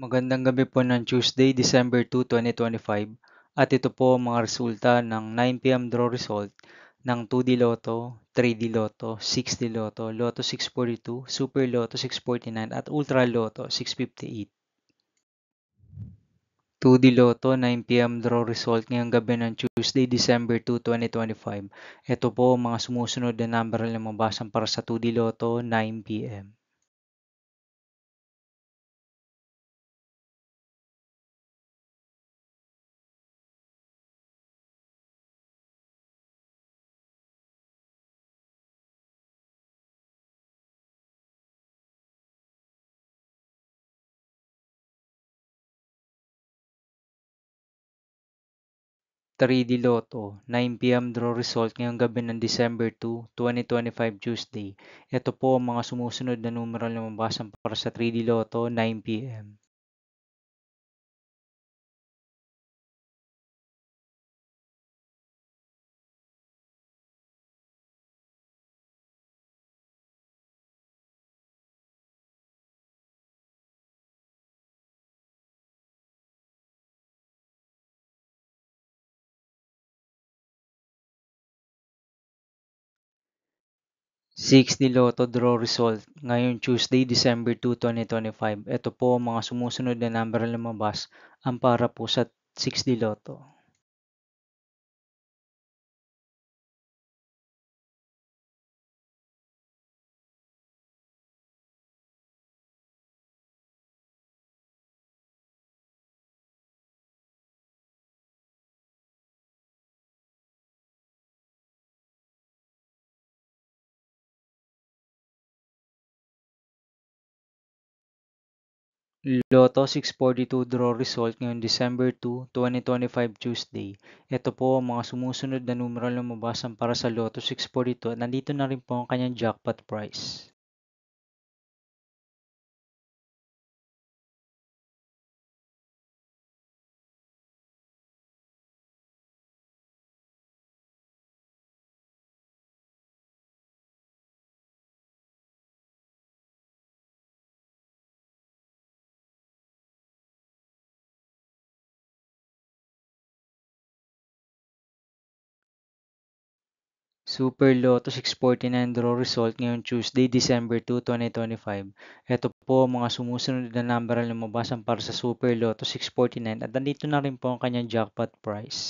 Magandang gabi po ng Tuesday, December 2, 2025 at ito po ang mga resulta ng 9 p.m. draw result ng 2D Lotto, 3D Lotto, 6D Lotto, Lotto 642, Super Lotto 649 at Ultra Lotto 658. 2D Lotto 9 p.m. draw result ngayong gabi ng Tuesday, December 2, 2025. Ito po ang mga sumusunod na number na lumabasan para sa 2D Lotto 9 p.m. 3D Lotto, 9 p.m. draw result ngayong gabi ng December 2, 2025 Tuesday. Ito po ang mga sumusunod na numero na lumabasan para sa 3D Lotto 9 p.m. 6D Lotto draw result ngayong Tuesday, December 2, 2025. Ito po ang mga sumusunod na number na lumabas ang para po sa 6D Lotto. 'Lotto 642 draw result ngayong December 2, 2025 Tuesday. Ito po ang mga sumusunod na numero na lumabasan para sa Lotto 642 at nandito na rin po ang kanyang jackpot price. Super Lotto 649 draw result ngayong Tuesday, December 2, 2025. Ito po ang mga sumusunod na number na lumabasan para sa Super Lotto 649 at nandito na rin po ang kanyang jackpot price.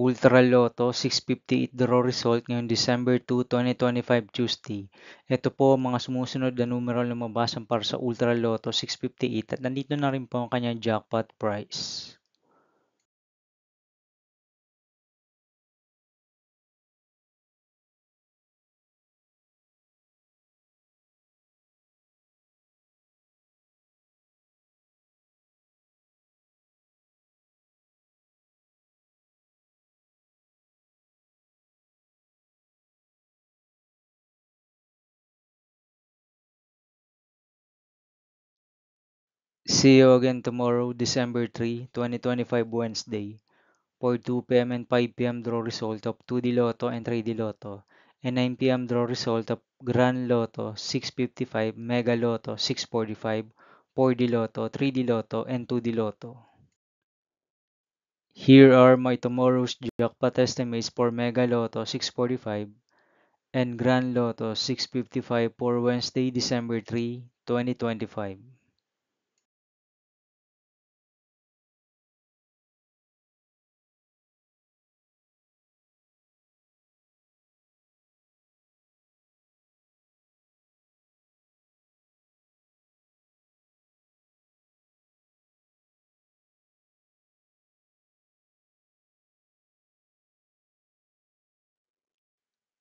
Ultra Lotto 658 draw result ngayong December 2, 2025 Tuesday. Ito po ang mga sumusunod na numero na lumabasan para sa Ultra Lotto 658 at nandito na rin po ang kanyang jackpot price. See you again tomorrow, December 3, 2025 Wednesday, for 2 p.m. and 5 p.m. draw result of 2D Lotto and 3D Lotto, and 9 p.m. draw result of Grand Lotto 655, Mega Lotto 645, 4D Lotto, 3D Lotto, and 2D Lotto. Here are my tomorrow's jackpot estimates for Mega Lotto 645 and Grand Lotto 655 for Wednesday, December 3, 2025.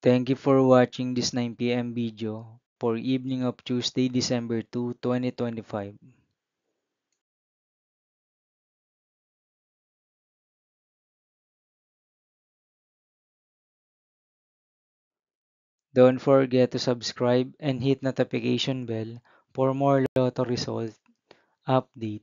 Thank you for watching this 9 p.m. video for evening of Tuesday, December 2, 2025. Don't forget to subscribe and hit notification bell for more Lotto result update.